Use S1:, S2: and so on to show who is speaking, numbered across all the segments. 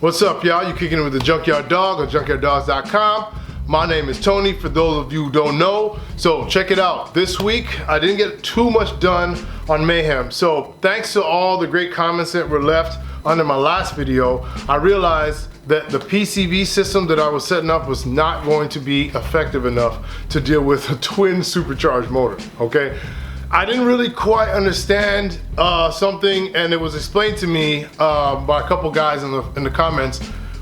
S1: What's up, y'all? You kicking it with the Junkyard Dog on junkyarddogs.com. My name is Tony, for those of you who don't know. So check it out. This week, I didn't get too much done on Mayhem. So thanks to all the great comments that were left under my last video, I realized that the PCV system that I was setting up was not going to be effective enough to deal with a twin supercharged motor, okay? I didn't really quite understand something, and it was explained to me by a couple guys in the comments.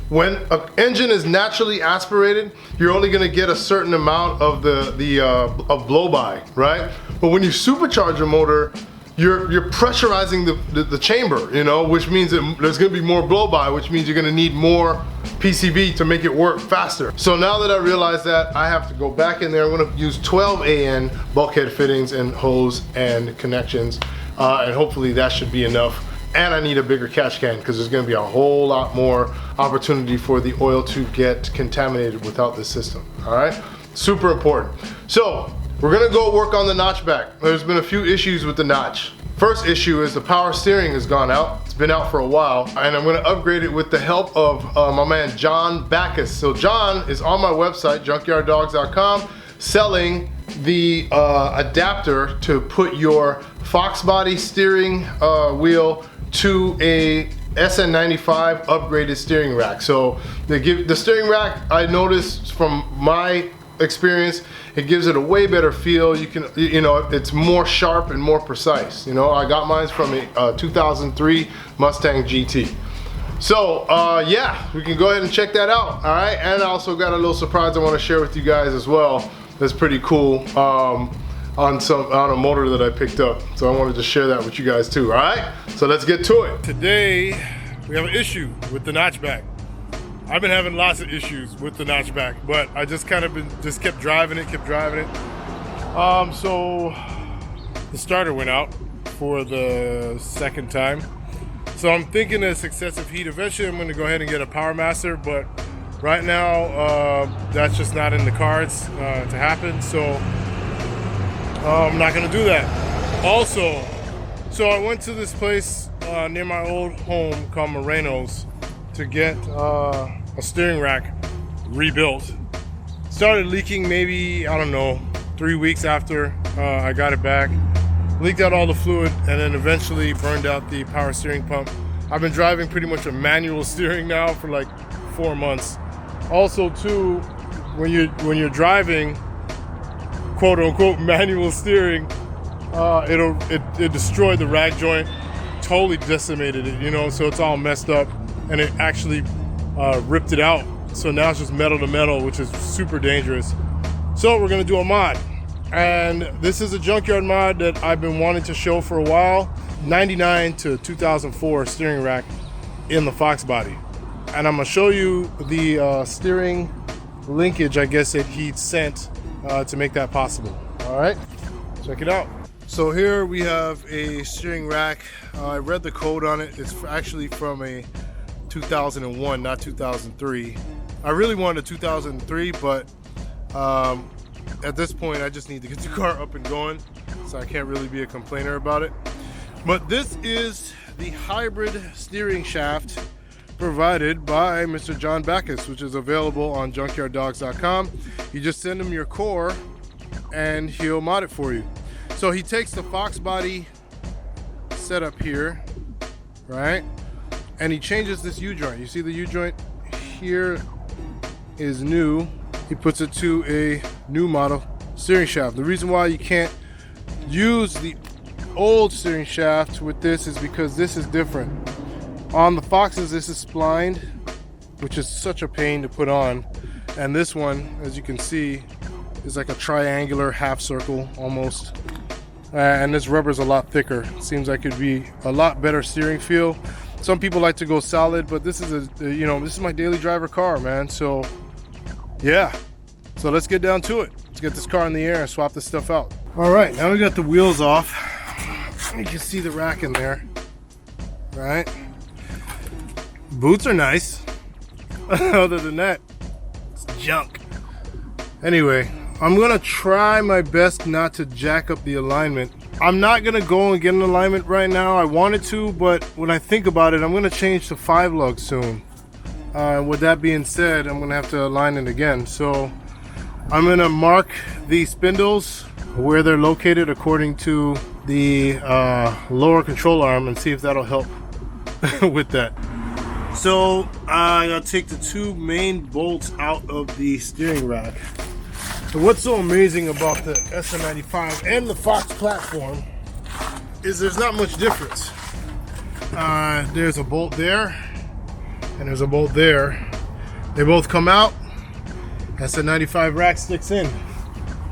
S1: When an engine is naturally aspirated, you're only going to get a certain amount of of blow-by, right? But when you supercharge your motor, you're pressurizing the chamber, you know, which means that there's going to be more blow-by, which means you're going to need more PCV to make it work faster. So now that I realize that, I have to go back in there. I'm going to use 12 AN bulkhead fittings and hose and connections, and hopefully that should be enough. And I need a bigger catch can because there's going to be a whole lot more opportunity for the oil to get contaminated without this system. All right, super important. So we're going to go work on the notch back. There's been a few issues with the notch. First issue is the power steering has gone out. It's been out for a while, and I'm going to upgrade it with the help of my man John Backus. So John is on my website, junkyarddogs.com, selling the adapter to put your Foxbody steering wheel to a Sn95 upgraded steering rack. So they give the steering rack, I noticed from my experience, it gives it a way better feel. You know, it's more sharp and more precise. You know, I got mine from a 2003 Mustang GT. So yeah, we can go ahead and check that out. All right, and I also got a little surprise I want to share with you guys as well. That's pretty cool. On a motor that I picked up. So I wanted to share that with you guys too, all right? So let's get to it. Today, we have an issue with the notchback. I've been having lots of issues with the notchback, but I just kept driving it. So the starter went out for the second time. So I'm thinking it's excessive heat. Eventually I'm gonna go ahead and get a Power Master, but right now, that's just not in the cards to happen. So I'm not gonna do that. Also, so I went to this place near my old home called Moreno's to get a steering rack rebuilt. Started leaking maybe, I don't know, 3 weeks after I got it back. Leaked out all the fluid and then eventually burned out the power steering pump. I've been driving pretty much a manual steering now for like 4 months. Also too, when you're driving quote unquote manual steering, it destroyed the rack joint, totally decimated it, you know, so it's all messed up, and it actually ripped it out. So now it's just metal to metal, which is super dangerous. So we're gonna do a mod, and this is a junkyard mod that I've been wanting to show for a while. 99 to 2004 steering rack in the Foxbody, and I'm gonna show you the steering linkage, I guess, that he sent to make that possible. All right, check it out. So here we have a steering rack. I read the code on it. It's actually from a 2001, not 2003. I really wanted a 2003, but at this point I just need to get the car up and going, so I can't really be a complainer about it. But this is the hybrid steering shaft provided by Mr. John Backus, which is available on junkyarddogs.com. You just send him your core and he'll mod it for you. So he takes the Foxbody setup here, right? And he changes this U-joint. You see the U-joint here is new. He puts it to a new model steering shaft. The reason why you can't use the old steering shaft with this is because this is different. On the Foxes, this is splined, which is such a pain to put on. And this one, as you can see, is like a triangular half circle almost. And this rubber is a lot thicker. Seems like it'd be a lot better steering feel. Some people like to go solid, but this is this is my daily driver car, man. So yeah, so let's get down to it. Let's get this car in the air and swap this stuff out. All right, now we got the wheels off. You can see the rack in there, right? Boots are nice. Other than that, it's junk. Anyway, I'm gonna try my best not to jack up the alignment. I'm not gonna go and get an alignment right now. I wanted to, but when I think about it, I'm gonna change to 5 lug soon. With that being said, I'm gonna have to align it again. So I'm gonna mark the spindles where they're located according to the lower control arm and see if that'll help with that. So I gotta take the two main bolts out of the steering rack. And what's so amazing about the Sn95 and the Fox platform is there's not much difference. There's a bolt there and there's a bolt there. They both come out. Sn95 rack sticks in.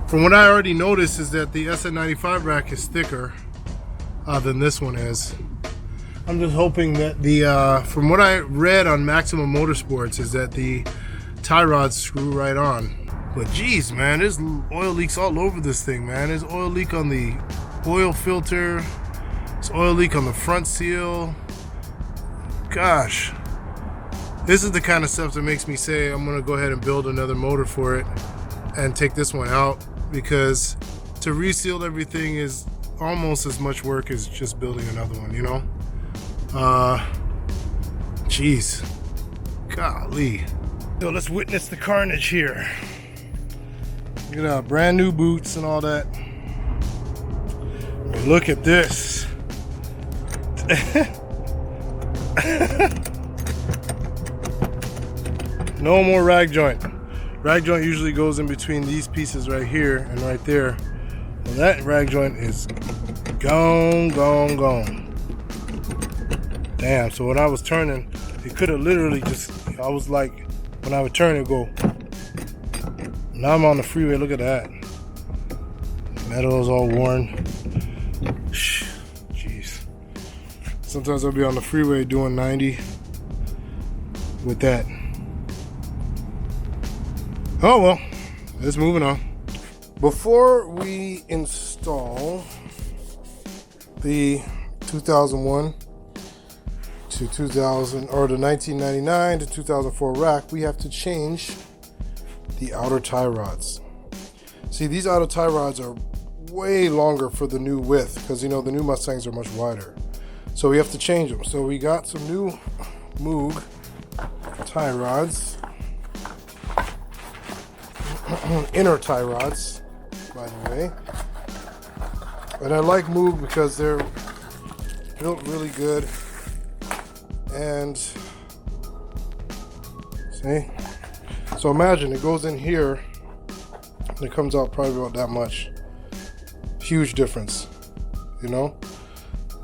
S1: From what I already noticed is that the Sn95 rack is thicker than this one is. I'm just hoping that the, from what I read on Maximum Motorsports, is that the tie rods screw right on. But geez, man, there's oil leaks all over this thing, man. There's oil leak on the oil filter. There's oil leak on the front seal. Gosh. This is the kind of stuff that makes me say I'm gonna go ahead and build another motor for it and take this one out, because to reseal everything is almost as much work as just building another one, you know? Jeez, golly. So let's witness the carnage here. Look at that, brand new boots and all that. Look at this. No more rag joint. Rag joint usually goes in between these pieces right here and right there. Well, that rag joint is gone, gone, gone. Damn, so when I was turning, it could have literally just, I was like, when I would turn, it would go. Now I'm on the freeway, look at that. Metal is all worn. Jeez. Sometimes I'll be on the freeway doing 90 with that. Oh well, let's moving on. Before we install the 2001 to 2000, or the 1999 to 2004 rack, we have to change the outer tie rods. See, these outer tie rods are way longer for the new width, because you know the new Mustangs are much wider. So we have to change them. So we got some new Moog tie rods. Inner tie rods, by the way. And I like Moog because they're built really good. And see, so imagine it goes in here and it comes out probably about that much. Huge difference, you know.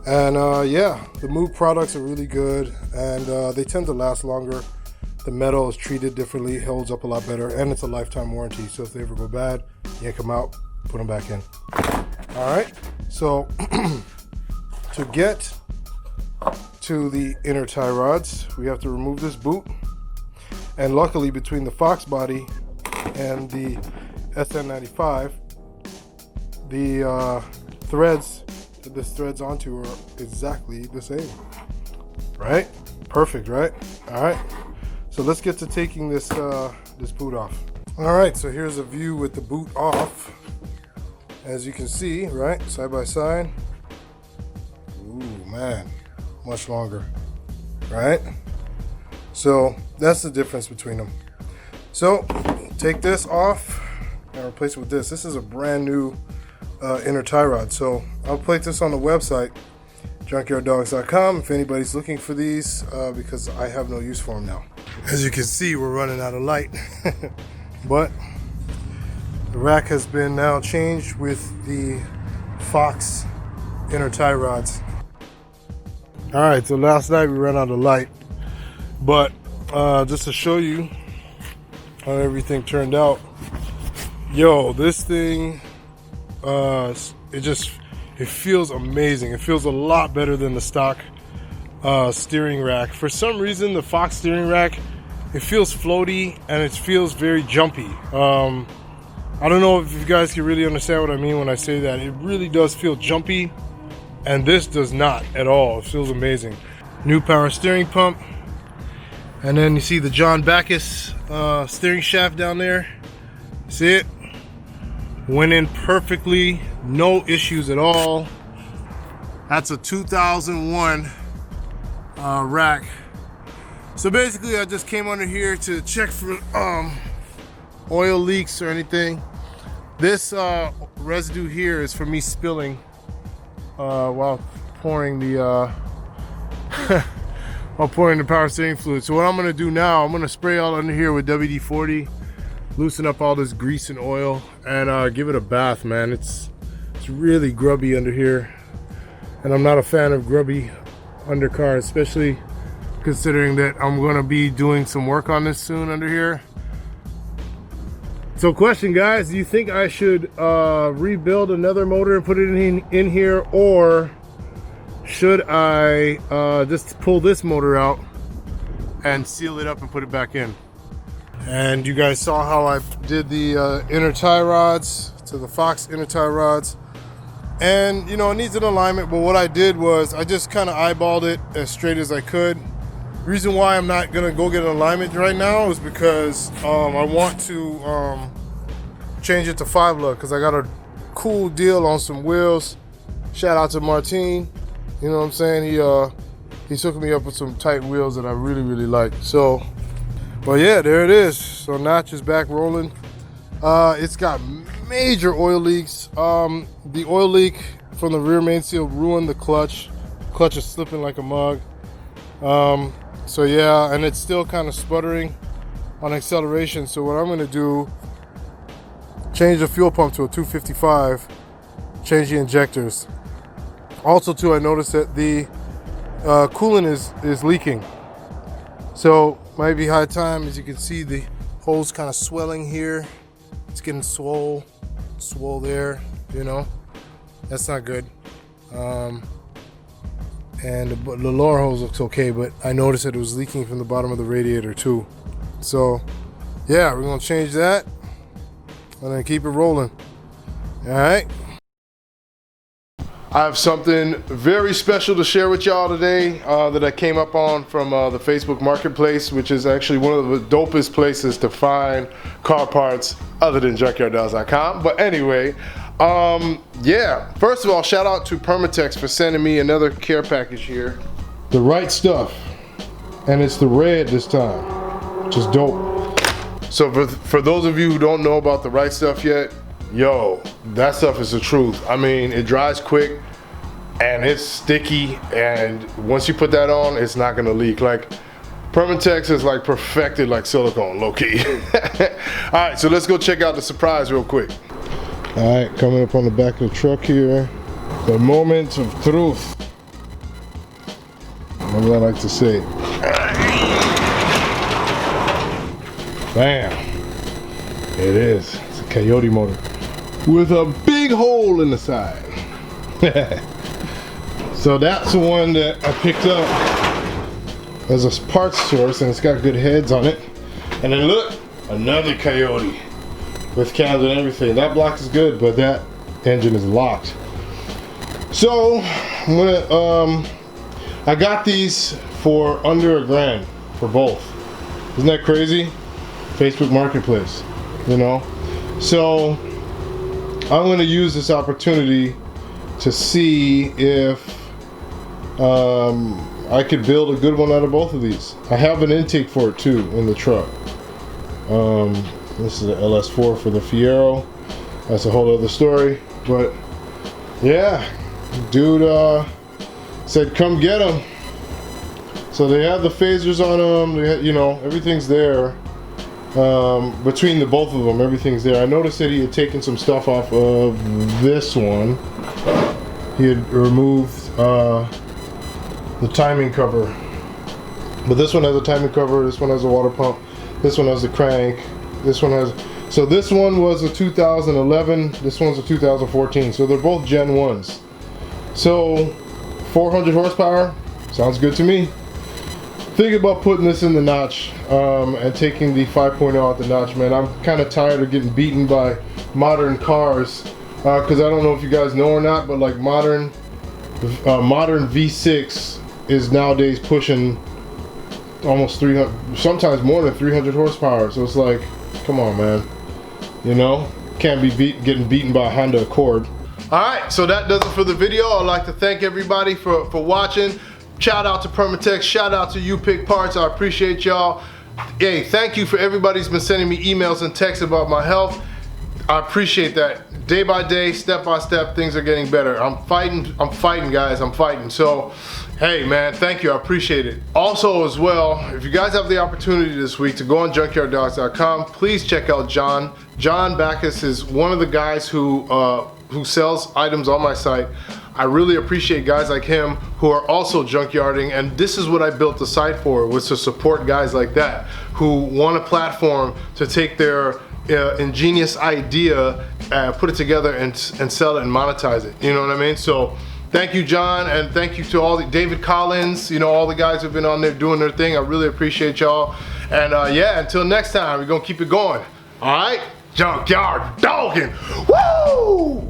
S1: And yeah, the Moog products are really good, and they tend to last longer. The metal is treated differently, holds up a lot better, and it's a lifetime warranty. So if they ever go bad, yank them out, put them back in. All right, so to get to the inner tie rods, we have to remove this boot. And luckily, between the Foxbody and the Sn95, the threads that this threads onto are exactly the same. Right? Perfect, right? All right. So let's get to taking this this boot off. All right, so here's a view with the boot off. As you can see, right, side by side. Ooh, man, much longer, right? So that's the difference between them. So take this off and replace it with this. This is a brand new inner tie rod. So I'll place this on the website, junkyarddogs.com, if anybody's looking for these, because I have no use for them now. As you can see, we're running out of light. But the rack has been now changed with the Fox inner tie rods. All right, so last night we ran out of light, but just to show you how everything turned out, yo, this thing, it feels amazing. It feels a lot better than the stock steering rack. For some reason, the Fox steering rack, it feels floaty and it feels very jumpy. I don't know if you guys can really understand what I mean when I say that. It really does feel jumpy, and this does not at all. It feels amazing. New power steering pump, and then you see the John Backus steering shaft down there. See it? Went in perfectly, no issues at all. That's a 2001 rack So basically I just came under here to check for oil leaks or anything. This residue here is for me spilling while pouring the power steering fluid. So what I'm gonna do now, I'm gonna spray all under here with WD-40, loosen up all this grease and oil, and give it a bath, man. It's really grubby under here, and I'm not a fan of grubby undercar, especially considering that I'm gonna be doing some work on this soon under here. So question, guys, do you think I should rebuild another motor and put it in here, or should I just pull this motor out and seal it up and put it back in? And you guys saw how I did the inner tie rods to the Fox inner tie rods. And you know, it needs an alignment, but what I did was I just kind of eyeballed it as straight as I could. The reason why I'm not gonna go get an alignment right now is because I want to change it to 5 lug, because I got a cool deal on some wheels. Shout out to Martin, you know what I'm saying? He's hooking me up with some tight wheels that I really like. So, well, yeah, there it is. So Notch is back rolling. It's got major oil leaks. The oil leak from the rear main seal ruined the clutch. Clutch is slipping like a mug. So yeah, and it's still kind of sputtering on acceleration. So what I'm gonna do, change the fuel pump to a 255, change the injectors. Also too, I noticed that the coolant is leaking. So might be high time. As you can see, the hole's kind of swelling here. It's getting swole there, you know. That's not good. And the lower hose looks okay, but I noticed that it was leaking from the bottom of the radiator too. So yeah, we're gonna change that and then keep it rolling. All right. I have something very special to share with y'all today that I came up on from the Facebook Marketplace, which is actually one of the dopest places to find car parts other than junkyarddells.com. But anyway, yeah, first of all, shout out to Permatex for sending me another care package here. The right stuff, and it's the red this time, which is dope. So for those of you who don't know about the right stuff yet, yo, that stuff is the truth. I mean, it dries quick and it's sticky, and once you put that on, it's not gonna leak. Like, Permatex is like perfected like silicone, low-key. All right, so let's go check out the surprise real quick. All right, coming up on the back of the truck here, the moment of truth. What do I like to say? Bam! It is. It's a Coyote motor with a big hole in the side. So that's the one that I picked up as a parts source, and it's got good heads on it. And then look, another Coyote with cams and everything. That block is good, but that engine is locked. So I'm gonna I got these for under $1,000 for both. Isn't that crazy? Facebook Marketplace, you know. So I'm going to use this opportunity to see if I could build a good one out of both of these. I have an intake for it too in the truck. This is the LS4 for the Fiero. That's a whole other story. But yeah, dude said come get them. So they have the phasers on them. They have, you know, everything's there. Between the both of them, everything's there. I noticed that he had taken some stuff off of this one. He had removed the timing cover, but this one has a timing cover, this one has a water pump, this one has the crank, this one has, so this one was a 2011, this one's a 2014, so they're both Gen 1s. So 400 horsepower, sounds good to me. Thinking about putting this in the notch and taking the 5.0 out the notch, man. I'm kind of tired of getting beaten by modern cars, because I don't know if you guys know or not, but like modern V6 is nowadays pushing almost 300, sometimes more than 300 horsepower. So it's like, come on, man. You know, can't be getting beaten by a Honda Accord. All right, so that does it for the video. I'd like to thank everybody for watching.
S2: Shout out to Permatex, shout out to You Pick Parts, I appreciate y'all. Hey, thank you for everybody who's been sending me emails and texts about my health. I appreciate that. Day by day, step by step, things are getting better. I'm fighting guys, I'm fighting. So, hey man, thank you, I appreciate it. Also as well, if you guys have the opportunity this week to go on junkyarddogs.com, please check out John. John Backus is one of the guys who sells items on my site. I really appreciate guys like him who are also junkyarding, and this is what I built the site for, was to support guys like that who want a platform to take their ingenious idea, put it together and sell it and monetize it. You know what I mean? So thank you, John, and thank you to all the David Collins, you know, all the guys who've been on there doing their thing. I really appreciate y'all. And yeah, until next time, we're gonna keep it going. All right, Junkyard Dogging. Woo!